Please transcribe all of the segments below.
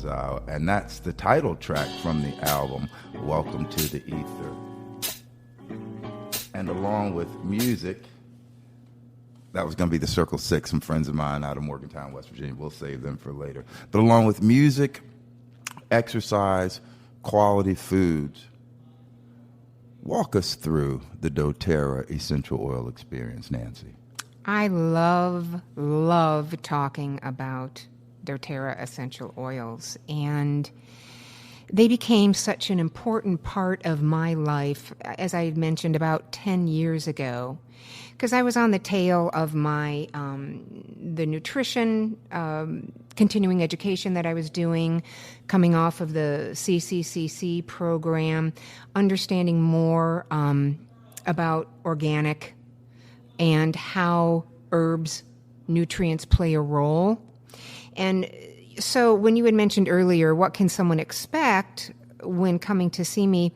Exile, and that's the title track from the album, Welcome to the Ether. And along with music, that was going to be the Circle Six, some friends of mine out of Morgantown, West Virginia. We'll save them for later. But along with music, exercise, quality foods, walk us through the doTerra essential oil experience, Nancy. I love talking about doTerra essential oils, and they became such an important part of my life, as I had mentioned, about 10 years ago, because I was on the tail of my the nutrition continuing education that I was doing, coming off of the CCCC program, understanding more about organic and how herbs, nutrients play a role. And so when you had mentioned earlier, what can someone expect when coming to see me,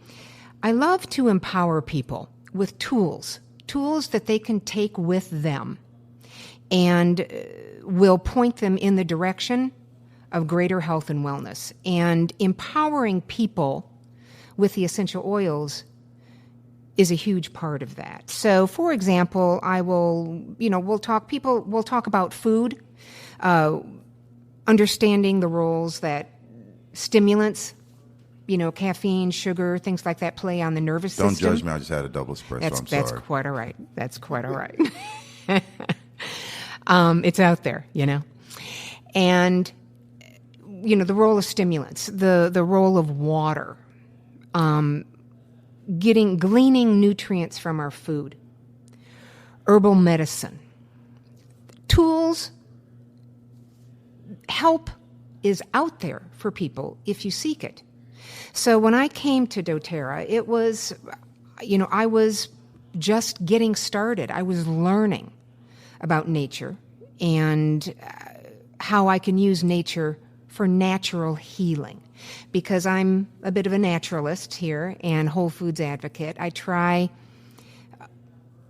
I love to empower people with tools that they can take with them and will point them in the direction of greater health and wellness. And empowering people with the essential oils is a huge part of that. So, for example, we'll talk about food, understanding the roles that stimulants, caffeine, sugar, things like that play on the nervous system. Don't judge me. I just had a double espresso. I'm sorry. That's quite all right. That's quite all right. It's out there, And, the role of stimulants, the role of water, gleaning nutrients from our food, herbal medicine, tools, help is out there for people if you seek it. So when I came to doTerra, it was, I was just getting started. I was learning about nature and how I can use nature for natural healing. Because I'm a bit of a naturalist here and whole foods advocate, I try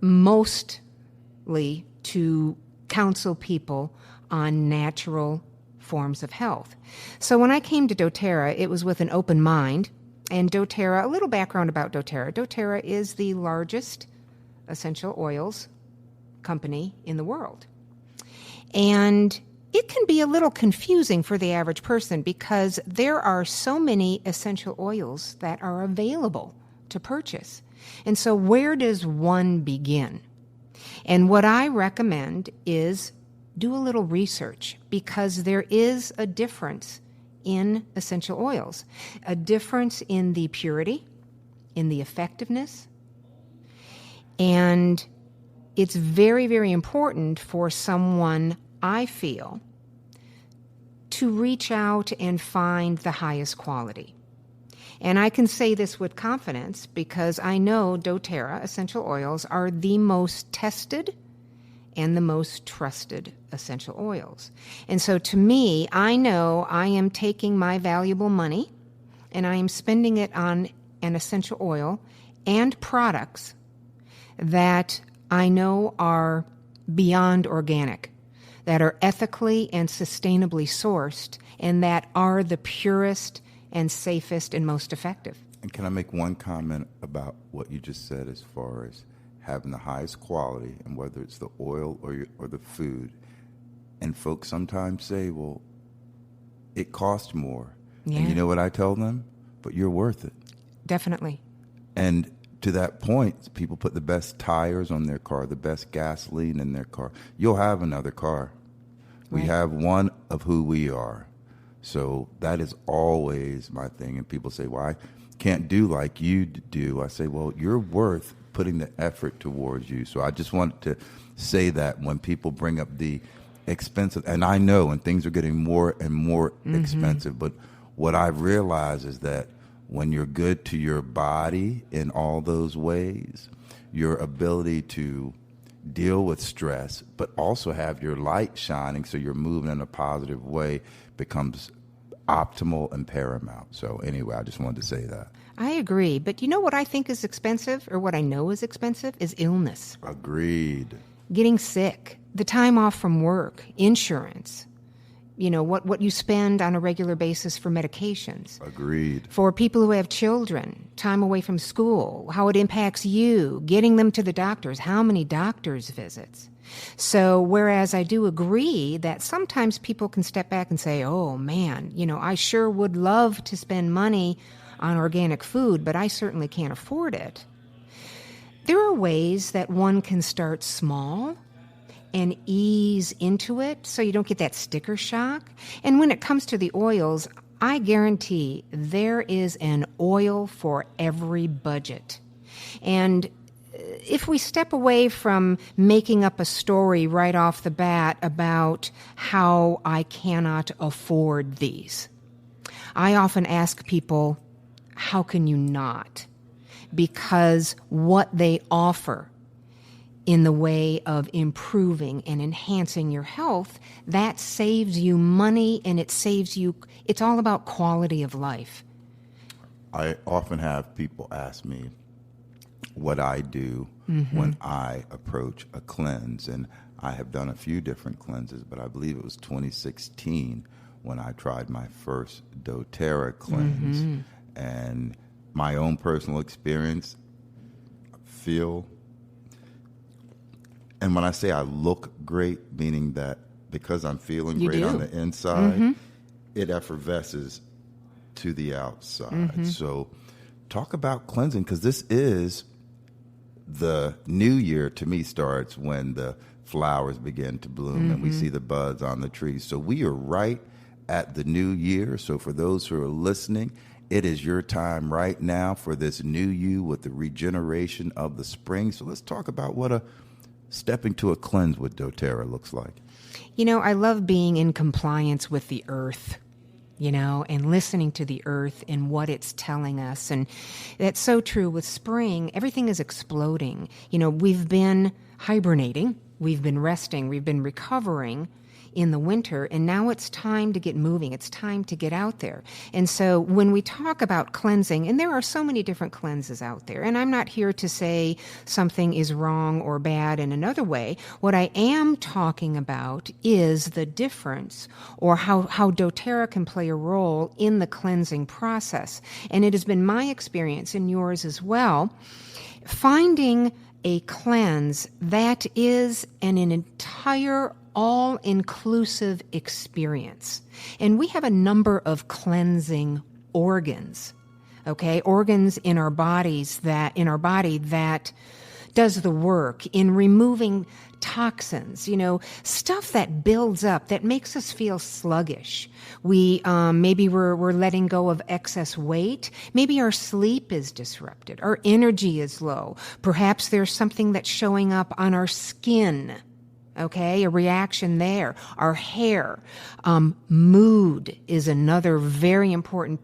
mostly to counsel people on natural forms of health. So when I came to doTerra, it was with an open mind. And doTerra, a little background about doTerra. doTerra is the largest essential oils company in the world. And it can be a little confusing for the average person because there are so many essential oils that are available to purchase. And so where does one begin? And what I recommend is do a little research because there is a difference in essential oils, a difference in the purity, in the effectiveness. And it's very, very important for someone, I feel, to reach out and find the highest quality. And I can say this with confidence because I know doTerra essential oils are the most tested and the most trusted essential oils. And so to me, I know I am taking my valuable money and I am spending it on an essential oil and products that I know are beyond organic, that are ethically and sustainably sourced, and that are the purest and safest and most effective. And can I make one comment about what you just said as far as having the highest quality, and whether it's the oil or the food? And folks sometimes say, well, it costs more. Yeah. And you know what I tell them? But you're worth it. Definitely. And to that point, people put the best tires on their car, the best gasoline in their car. You'll have another car. We have one of who we are. So that is always my thing. And people say, well, I can't do like you do. I say, well, you're worth putting the effort towards you. So I just wanted to say that when people bring up the expensive, and I know, and things are getting more and more expensive, but what I've realized is that when you're good to your body in all those ways, your ability to deal with stress, but also have your light shining so you're moving in a positive way becomes optimal and paramount. So anyway, I just wanted to say that. I agree. But you know what I think is expensive, or what I know is expensive, is illness. Agreed. Getting sick, the time off from work, insurance. what you spend on a regular basis for medications. Agreed. For people who have children, time away from school, how it impacts you, getting them to the doctors, how many doctor's visits. So whereas I do agree that sometimes people can step back and say, oh man, I sure would love to spend money on organic food, but I certainly can't afford it. There are ways that one can start small and ease into it so you don't get that sticker shock. And when it comes to the oils, I guarantee there is an oil for every budget. And if we step away from making up a story right off the bat about how I cannot afford these, I often ask people, how can you not? Because what they offer in the way of improving and enhancing your health, that saves you money, and it's all about quality of life. I often have people ask me what I do when I approach a cleanse, and I have done a few different cleanses, but I believe it was 2016 when I tried my first doTerra cleanse, and my own personal experience, and when I say I look great, meaning that because I'm feeling great on the inside, it effervesces to the outside. So talk about cleansing, because this is the new year. To me, starts when the flowers begin to bloom and we see the buds on the trees. So we are right at the new year. So for those who are listening, it is your time right now for this new you with the regeneration of the spring. So let's talk about what a stepping to a cleanse with doTerra looks like. I love being in compliance with the earth, and listening to the earth and what it's telling us. And that's so true with spring. Everything is exploding. We've been hibernating, we've been resting, we've been recovering in the winter, and now it's time to get moving. It's time to get out there. And so when we talk about cleansing, and there are so many different cleanses out there, and I'm not here to say something is wrong or bad in another way. What I am talking about is the difference, or how doTerra can play a role in the cleansing process. And it has been my experience, and yours as well, finding a cleanse that is an entire all-inclusive experience. And we have a number of cleansing organs, organs in our body that does the work in removing toxins, stuff that builds up, that makes us feel sluggish. Maybe we're letting go of excess weight. Maybe our sleep is disrupted. Our energy is low. Perhaps there's something that's showing up on our skin. A reaction there. Our hair. Mood is another very important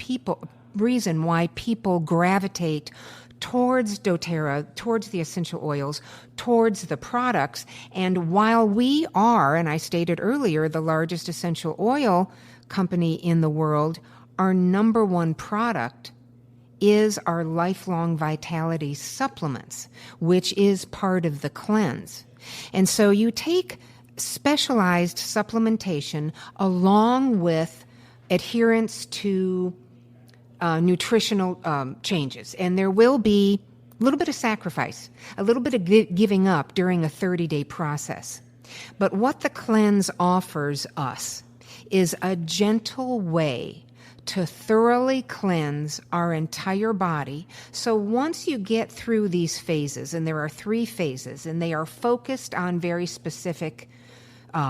reason why people gravitate towards doTerra, towards the essential oils, towards the products. And while we are, and I stated earlier, the largest essential oil company in the world, our number one product is our Lifelong Vitality supplements, which is part of the cleanse. And so you take specialized supplementation along with adherence to nutritional changes. And there will be a little bit of sacrifice, a little bit of giving up during a 30-day process. But what the cleanse offers us is a gentle way to thoroughly cleanse our entire body. So once you get through these phases, and there are 3 phases, and they are focused on very specific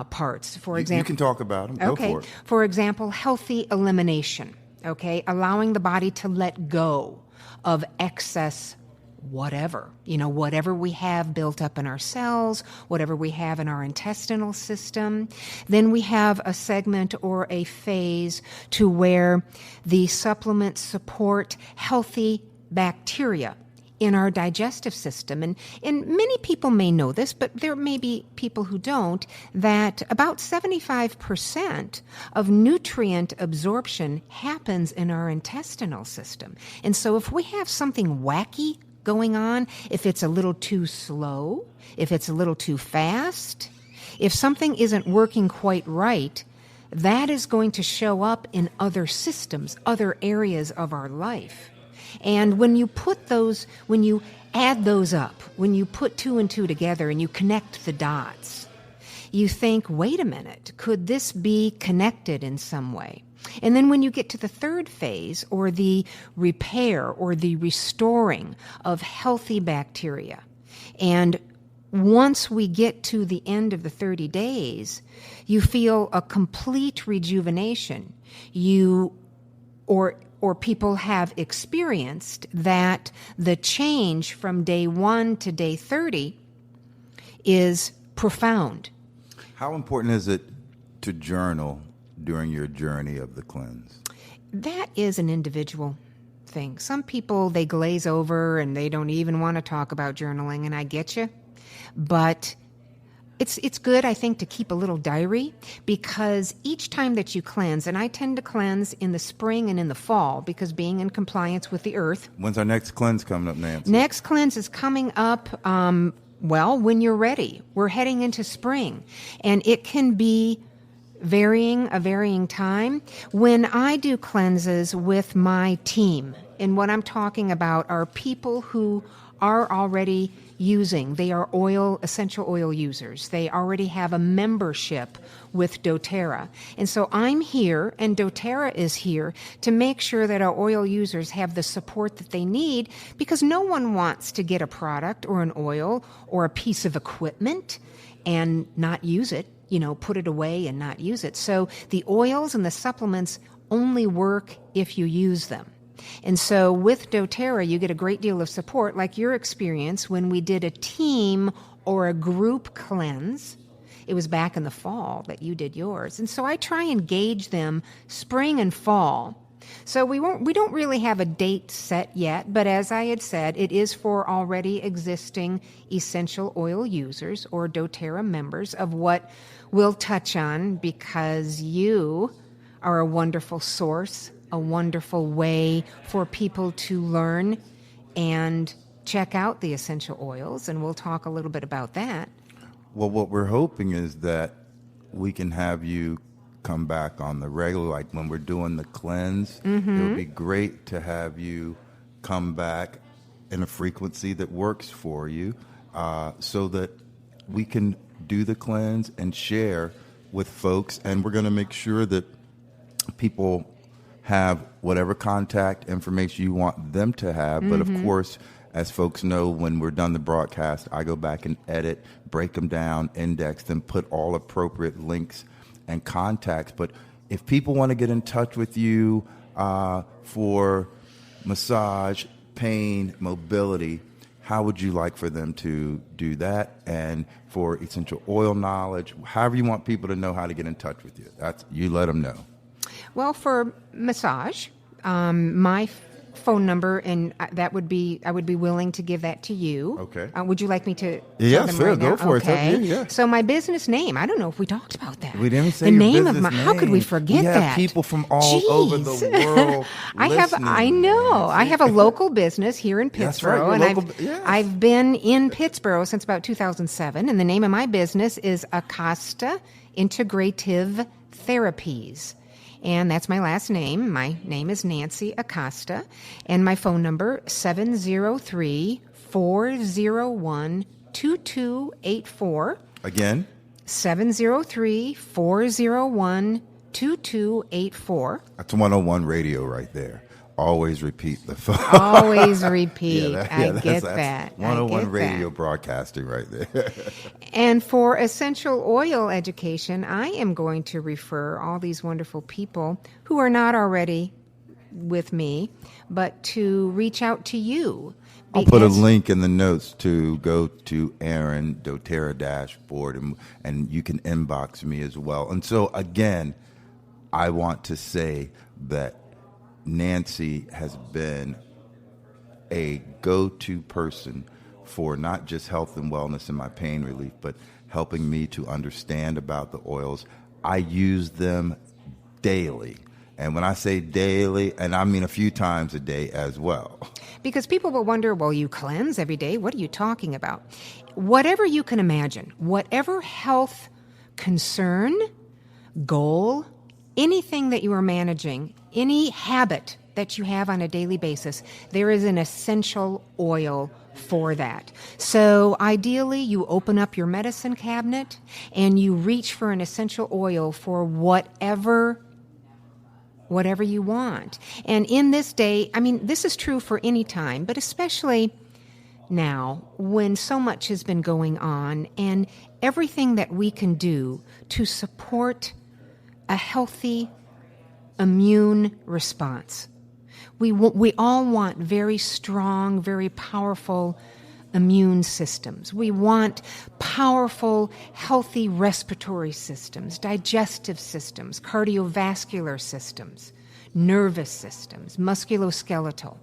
parts. For example, you can talk about them. Go for it. For example, healthy elimination. Allowing the body to let go of excess whatever we have built up in our cells, whatever we have in our intestinal system. Then we have a segment or a phase to where the supplements support healthy bacteria in our digestive system. And many people may know this, but there may be people who don't, that about 75% of nutrient absorption happens in our intestinal system. And so if we have something wacky going on, if it's a little too slow, if it's a little too fast, if something isn't working quite right, that is going to show up in other systems, other areas of our life. And when you add those up, when you put two and two together and you connect the dots, you think, wait a minute, could this be connected in some way? And then when you get to the third phase, or the repair or the restoring of healthy bacteria, and once we get to the end of the 30 days, you feel a complete rejuvenation. Or people have experienced that the change from day 1 to day 30 is profound. How important is it to journal during your journey of the cleanse? That is an individual thing. Some people, they glaze over and they don't even want to talk about journaling, and I get you. But it's good, I think, to keep a little diary, because each time that you cleanse, and I tend to cleanse in the spring and in the fall, because being in compliance with the earth. When's our next cleanse coming up, Nancy? Next cleanse is coming up, when you're ready. We're heading into spring, and it can be a varying time. When I do cleanses with my team, and what I'm talking about are people who are already using. They are essential oil users. They already have a membership with doTerra. And so I'm here, and doTerra is here, to make sure that our oil users have the support that they need, because no one wants to get a product or an oil or a piece of equipment and not use it, put it away and not use it. So the oils and the supplements only work if you use them. And so with doTerra, you get a great deal of support, like your experience when we did a team or a group cleanse. It was back in the fall that you did yours. And so I try and gauge them spring and fall. So we don't really have a date set yet, but as I had said, it is for already existing essential oil users or doTerra members, of what we'll touch on, because you are a wonderful source, a wonderful way for people to learn and check out the essential oils, and we'll talk a little bit about that. Well, what we're hoping is that we can have you come back on the regular, like when we're doing the cleanse. Mm-hmm. It would be great to have you come back in a frequency that works for you, so that we can do the cleanse and share with folks. And we're going to make sure that people have whatever contact information you want them to have. But of course, as folks know, when we're done the broadcast, I go back and edit, break them down, index them, put all appropriate links and contacts. But if people want to get in touch with you for massage, pain, mobility, how would you like for them to do that? And for essential oil knowledge, however you want people to know how to get in touch with you, you let them know. Well, for massage, my phone number, and I would be willing to give that to you. Okay. Would you like me to? Yeah, them sure. right Go now? for Okay. it. Yeah. So my business name. I don't know if we talked about that. We didn't say the your name of business my. How could we forget we have that? People from all over the world. I know. I have a local business here in Pittsburgh, I've been in Pittsburgh since about 2007, and the name of my business is Acosta Integrative Therapies. And that's my last name. My name is Nancy Acosta. And my phone number, 703-401-2284. Again? 703-401-2284. That's 101 radio right there. Always repeat the phone. Always repeat. I get that's that. 101 radio broadcasting right there. And for essential oil education, I am going to refer all these wonderful people who are not already with me, but to reach out to you. I'll put a link in the notes to go to Aaron doTerra dashboard, and you can inbox me as well. And so, again, I want to say that Nancy has been a go-to person for not just health and wellness and my pain relief, but helping me to understand about the oils. I use them daily. And when I say daily, and I mean a few times a day as well. Because people will wonder, well, you cleanse every day. What are you talking about? Whatever you can imagine, whatever health concern, goal anything that you are managing, any habit that you have on a daily basis, there is an essential oil for that. So ideally, you open up your medicine cabinet and you reach for an essential oil for whatever you want. And in this day, I mean, this is true for any time, but especially now when so much has been going on, and everything that we can do to support a healthy immune response. We all want very strong, very powerful immune systems. We want powerful, healthy respiratory systems, digestive systems, cardiovascular systems, nervous systems, musculoskeletal.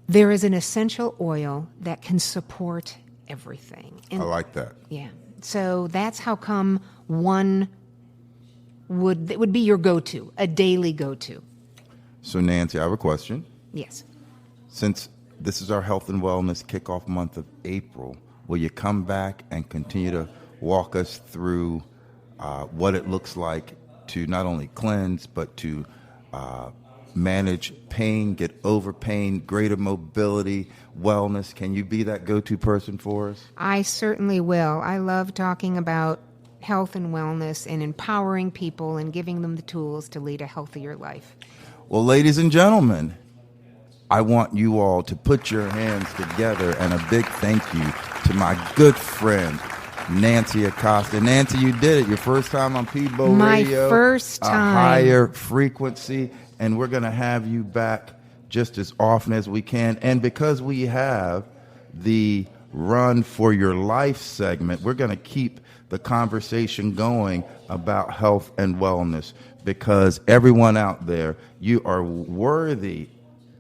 There is an essential oil that can support everything. And, I like that. Yeah. So that's how come one would be your go-to, a daily go-to. So, Nancy, I have a question. Yes. Since this is our health and wellness kickoff month of April, will you come back and continue to walk us through what it looks like to not only cleanse, but to manage pain, get over pain, greater mobility, wellness? Can you be that go-to person for us? I certainly will. I love talking about health and wellness and empowering people and giving them the tools to lead a healthier life. Well, ladies and gentlemen, I want you all to put your hands together, and a big thank you to my good friend, Nancy Acosta. Nancy, you did it. Your first time on PBO Radio. My first time. A higher frequency, and we're going to have you back just as often as we can. And because we have the Run for Your Life segment, we're going to keep the conversation going about health and wellness, because everyone out there, you are worthy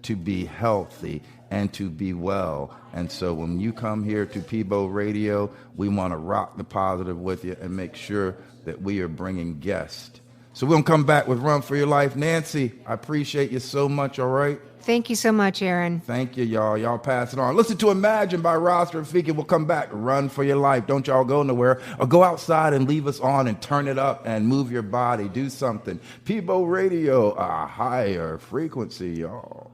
to be healthy and to be well. And so when you come here to PBO Radio, we want to rock the positive with you and make sure that we are bringing guests. So we're going to come back with Run for Your Life. Nancy, I appreciate you so much, all right? Thank you so much, Aaron. Thank you, y'all. Y'all pass it on. Listen to Imagine by Roster and Fiki. We'll come back. Run for your life. Don't y'all go nowhere. Or go outside and leave us on and turn it up and move your body. Do something. PBO Radio, a higher frequency, y'all.